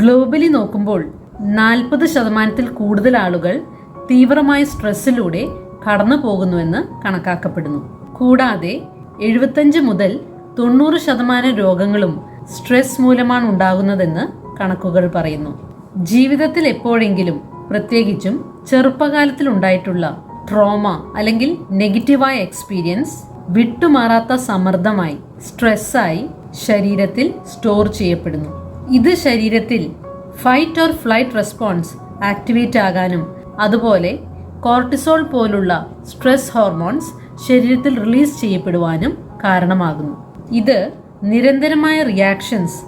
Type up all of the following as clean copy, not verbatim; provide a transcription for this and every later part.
Globally നോക്കുമ്പോൾ 40% കൂടുതൽ ആളുകൾ തീവ്രമായ സ്ട്രെസ്സിലൂടെ കടന്നു പോകുന്നുവെന്ന് കണക്കാക്കപ്പെടുന്നു. കൂടാതെ 75 മുതൽ 90% രോഗങ്ങളും സ്ട്രെസ് മൂലമാണ് ഉണ്ടാകുന്നതെന്ന് കണക്കുകൾ പറയുന്നു. ജീവിതത്തിൽ എപ്പോഴെങ്കിലും, പ്രത്യേകിച്ചും ചെറുപ്പകാലത്തിൽ ഉണ്ടായിട്ടുള്ള ട്രോമ അല്ലെങ്കിൽ നെഗറ്റീവായ എക്സ്പീരിയൻസ് വിട്ടുമാറാത്ത സമ്മർദ്ദമായി, സ്ട്രെസ്സായി ശരീരത്തിൽ സ്റ്റോർ ചെയ്യപ്പെടുന്നു. ഇത് ശരീരത്തിൽ fight or flight response activate ആകാനും അതുപോലെ കോർട്ടിസോൾ പോലുള്ള സ്ട്രെസ് ഹോർമോൺസ് ശരീരത്തിൽ റിലീസ് ചെയ്യപ്പെടുവാനും കാരണമാകുന്നു. ഇത് നിരന്തരമായ റിയാക്ഷൻസ്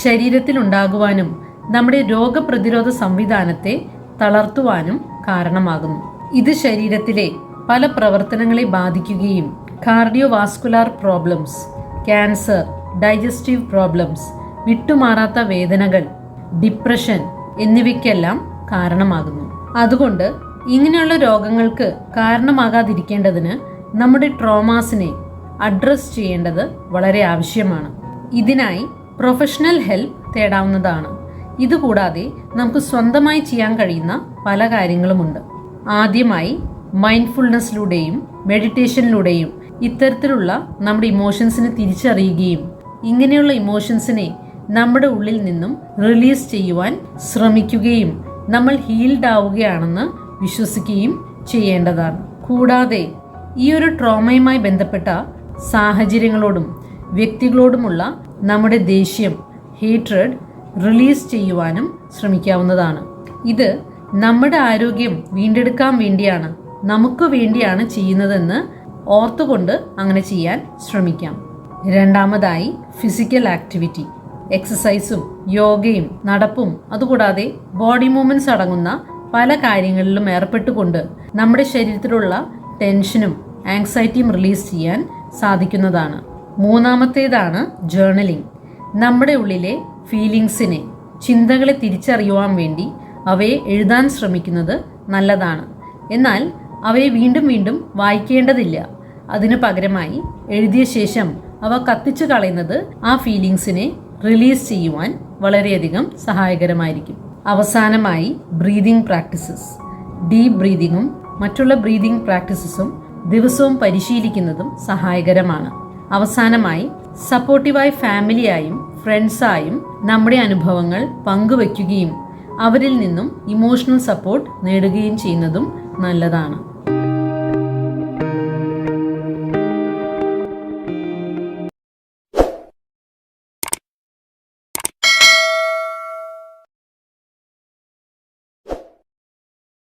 ശരീരത്തിൽ ഉണ്ടാകുവാനും നമ്മുടെ രോഗപ്രതിരോധ സംവിധാനത്തെ തളർത്തുവാനും കാരണമാകുന്നു. ഇത് ശരീരത്തിലെ പല പ്രവർത്തനങ്ങളെ ബാധിക്കുകയും cardiovascular problems, cancer, digestive problems, വിട്ടുമാറാത്ത വേദനകൾ, ഡിപ്രഷൻ എന്നിവയ്ക്കെല്ലാം കാരണമാകുന്നു. അതുകൊണ്ട് ഇങ്ങനെയുള്ള രോഗങ്ങൾക്ക് കാരണമാകാതിരിക്കേണ്ടതിന് നമ്മുടെ ട്രോമാസിനെ അഡ്രസ് ചെയ്യേണ്ടത് വളരെ ആവശ്യമാണ്. ഇതിനായി പ്രൊഫഷണൽ ഹെൽപ്പ് തേടാവുന്നതാണ്. ഇതുകൂടാതെ നമുക്ക് സ്വന്തമായി ചെയ്യാൻ കഴിയുന്ന പല കാര്യങ്ങളുമുണ്ട്. ആദ്യമായി മൈൻഡ്ഫുൾനെസ്സിലൂടെയും മെഡിറ്റേഷനിലൂടെയും ഇത്തരത്തിലുള്ള നമ്മുടെ ഇമോഷൻസിനെ തിരിച്ചറിയുകയും ഇങ്ങനെയുള്ള ഇമോഷൻസിനെ നമ്മുടെ ഉള്ളിൽ നിന്നും റിലീസ് ചെയ്യുവാൻ ശ്രമിക്കുകയും നമ്മൾ ഹീൽഡ് ആവുകയാണെന്ന് വിശ്വസിക്കുകയും ചെയ്യേണ്ടതാണ്. കൂടാതെ ഈ ഒരു ട്രോമയുമായി ബന്ധപ്പെട്ട സാഹചര്യങ്ങളോടും വ്യക്തികളോടുമുള്ള നമ്മുടെ ദേഷ്യം, ഹേറ്റ്രഡ് റിലീസ് ചെയ്യുവാനും ശ്രമിക്കാവുന്നതാണ്. ഇത് നമ്മുടെ ആരോഗ്യം വീണ്ടെടുക്കാൻ വേണ്ടിയാണ്, നമുക്ക് വേണ്ടിയാണ് ചെയ്യുന്നതെന്ന് ഓർത്തുകൊണ്ട് അങ്ങനെ ചെയ്യാൻ ശ്രമിക്കാം. രണ്ടാമതായി ഫിസിക്കൽ ആക്ടിവിറ്റി, എക്സസൈസും യോഗയും നടപ്പും അതുകൂടാതെ ബോഡി മൂവ്മെന്റ്സ് അടങ്ങുന്ന പല കാര്യങ്ങളിലും ഏർപ്പെട്ടുകൊണ്ട് നമ്മുടെ ശരീരത്തിലുള്ള ടെൻഷനും ആങ്സൈറ്റിയും റിലീസ് ചെയ്യാൻ സാധിക്കുന്നതാണ്. മൂന്നാമത്തേതാണ് ജേർണലിംഗ്. നമ്മുടെ ഉള്ളിലെ ഫീലിങ്സിനെ, ചിന്തകളെ തിരിച്ചറിയുവാൻ വേണ്ടി അവയെ എഴുതാൻ ശ്രമിക്കുന്നത് നല്ലതാണ്. എന്നാൽ അവയെ വീണ്ടും വീണ്ടും വായിക്കേണ്ടതില്ല. അതിനു പകരമായി എഴുതിയ ശേഷം അവ കത്തിച്ചു കളയുന്നത് ആ ഫീലിങ്സിനെ റിലീസ് ചെയ്യുവാൻ വളരെയധികം സഹായകരമായിരിക്കും. അവസാനമായി ബ്രീതിങ് പ്രാക്ടീസസ്. ഡീപ്പ് ബ്രീതിങ്ങും മറ്റുള്ള ബ്രീതിങ് പ്രാക്ടീസസും ദിവസവും പരിശീലിക്കുന്നതും സഹായകരമാണ്. അവസാനമായി സപ്പോർട്ടീവായ ഫാമിലിയായും ഫ്രണ്ട്സായും നമ്മുടെ അനുഭവങ്ങൾ പങ്കുവയ്ക്കുകയും അവരിൽ നിന്നും ഇമോഷണൽ സപ്പോർട്ട് നേടുകയും ചെയ്യുന്നതും നല്ലതാണ്.